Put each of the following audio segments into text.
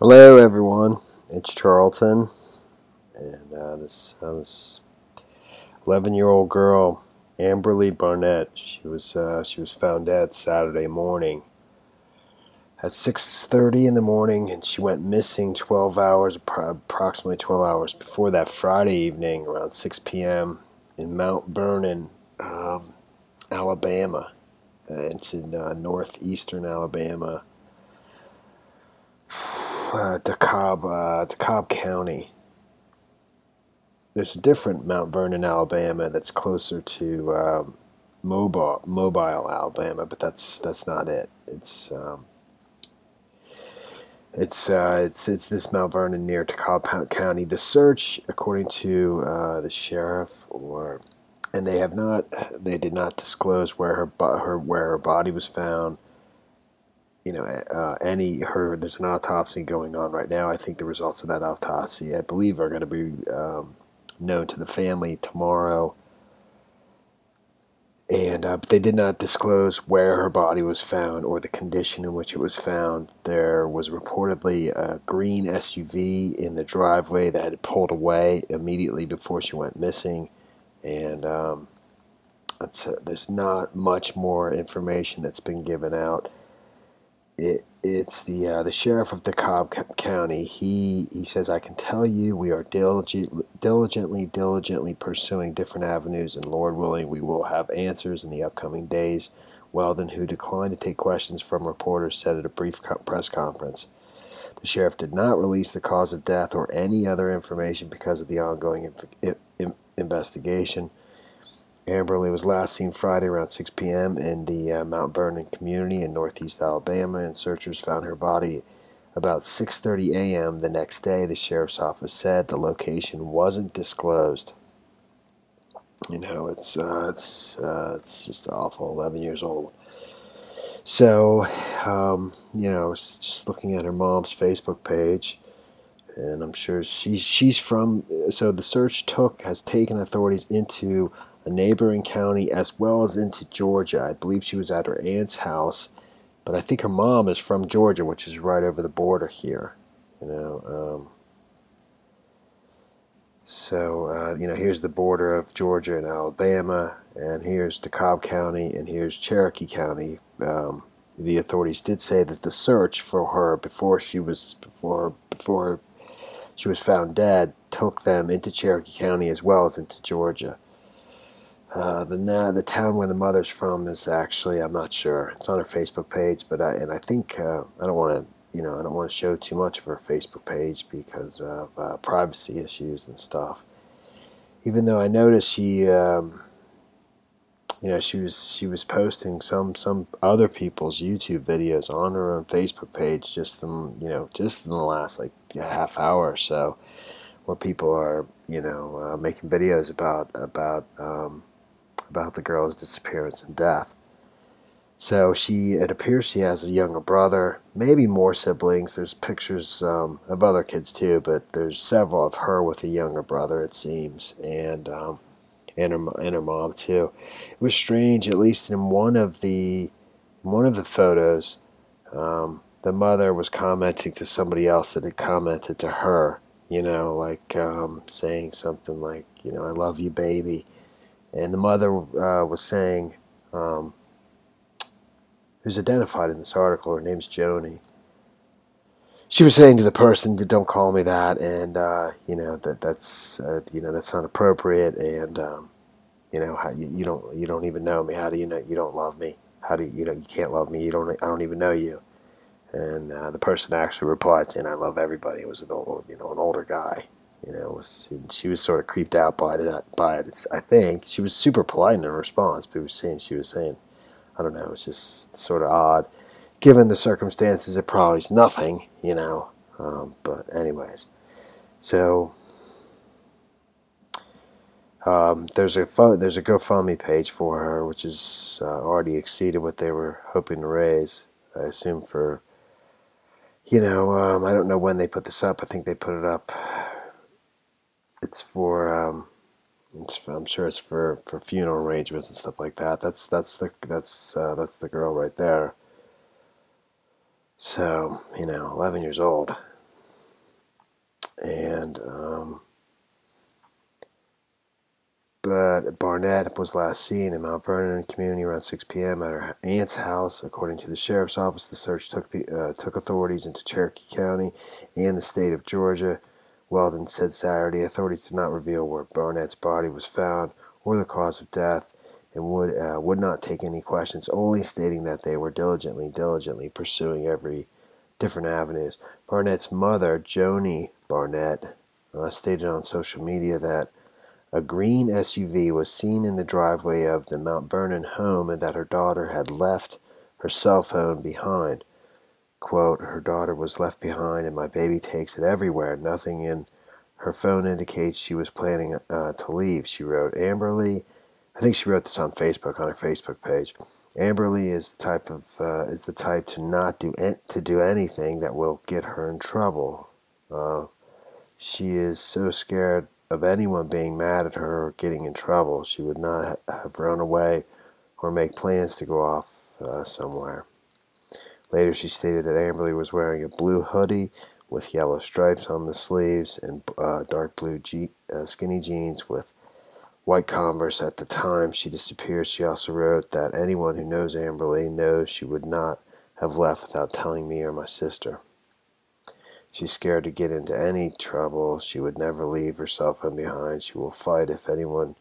Hello, everyone. It's Charlton, and this 11-year-old girl, Amberly Barnett. She was found dead Saturday morning at 6:30 in the morning, and she went missing approximately 12 hours before that Friday evening, around 6 p.m. in Mount Vernon, Alabama. It's in northeastern Alabama, DeKalb County. There's a different Mount Vernon, Alabama that's closer to Mobile, Alabama, but that's not it. It's this Mount Vernon near DeKalb County. The search, according to the sheriff, and they did not disclose where her body was found. There's an autopsy going on right now. I think the results of that autopsy, I believe, are going to be known to the family tomorrow. And but they did not disclose where her body was found or the condition in which it was found. There was reportedly a green SUV in the driveway that had pulled away immediately before she went missing, and there's not much more information that's been given out. It's the sheriff of DeKalb County. He says, "I can tell you, we are diligently pursuing different avenues, and Lord willing, we will have answers in the upcoming days." Weldon, who declined to take questions from reporters, said at a brief press conference. The sheriff did not release the cause of death or any other information because of the ongoing investigation. Amberly was last seen Friday around 6 p.m. in the Mount Vernon community in northeast Alabama, and searchers found her body about 6:30 a.m. the next day. The sheriff's office said the location wasn't disclosed. It's just awful. 11 years old. So, I was just looking at her mom's Facebook page, and I'm sure she's from. So the search has taken authorities into a neighboring county as well as into Georgia. I believe she was at her aunt's house, but I think her mom is from Georgia, which is right over the border here. Here's the border of Georgia and Alabama, and here's DeKalb County, and here's Cherokee County. The authorities did say that the search for her before she was found dead took them into Cherokee County as well as into Georgia. The town where the mother's from is actually, I'm not sure. It's on her Facebook page, but I think I don't want to show too much of her Facebook page because of privacy issues and stuff. Even though I noticed she was posting some other people's YouTube videos on her own Facebook page just in the last like half hour or so, where people are making videos about the girl's disappearance and death. So it appears she has a younger brother, maybe more siblings. There's pictures of other kids too, but there's several of her with a younger brother, it seems, and her mom too. It was strange, at least in one of the photos, the mother was commenting to somebody else that had commented to her, saying something like, "I love you, baby." And the mother was saying, who's identified in this article, her name's Joni. She was saying to the person, "Don't call me that," and that's not appropriate, and how you don't even know me. How do you know you don't love me? How do you can't love me? I don't even know you. And the person actually replied saying, "I love everybody." It was an older guy. She was sort of creeped out by it. I think she was super polite in her response, but she was saying, I don't know, it's just sort of odd. Given the circumstances, it probably is nothing, but anyways. So there's a GoFundMe page for her, which is already exceeded what they were hoping to raise. I assume for, I don't know when they put this up. I think they put it up. It's for I'm sure it's for funeral arrangements and stuff like that. That's the girl right there. So 11 years old. And but Barnett was last seen in Mount Vernon community around 6 p.m. at her aunt's house. According to the sheriff's office, the search took authorities into Cherokee County and the state of Georgia. Weldon said Saturday authorities did not reveal where Barnett's body was found or the cause of death, and would not take any questions, only stating that they were diligently pursuing every different avenues. Barnett's mother, Joni Barnett, stated on social media that a green SUV was seen in the driveway of the Mount Vernon home and that her daughter had left her cell phone behind. Quote, her daughter was left behind and my baby takes it everywhere. Nothing in her phone indicates she was planning to leave, she wrote. Amberly, I think she wrote this on Facebook, on her Facebook page. Amberly is the type to not do anything that will get her in trouble. She is so scared of anyone being mad at her or getting in trouble. She would not have run away or make plans to go off somewhere. Later, she stated that Amberly was wearing a blue hoodie with yellow stripes on the sleeves and dark blue skinny jeans with white Converse. At the time she disappeared, she also wrote that anyone who knows Amberly knows she would not have left without telling me or my sister. She's scared to get into any trouble. She would never leave her cell phone behind. She will fight if anyone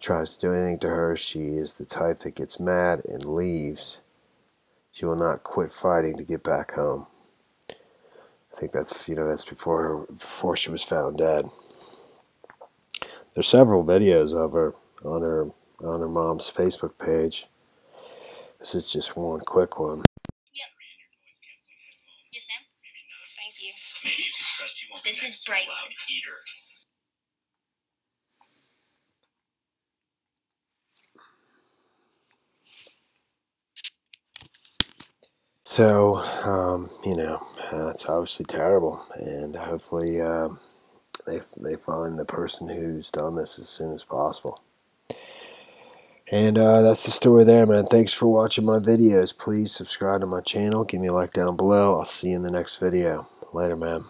tries to do anything to her. She is the type that gets mad and leaves. She will not quit fighting to get back home. I think that's before she was found dead. There's several videos of her on her mom's Facebook page. This is just one quick one. Yep. Yes, ma'am. Thank you. This is Bright. So, it's obviously terrible, and hopefully they find the person who's done this as soon as possible. And that's the story there, man. Thanks for watching my videos. Please subscribe to my channel. Give me a like down below. I'll see you in the next video. Later, man.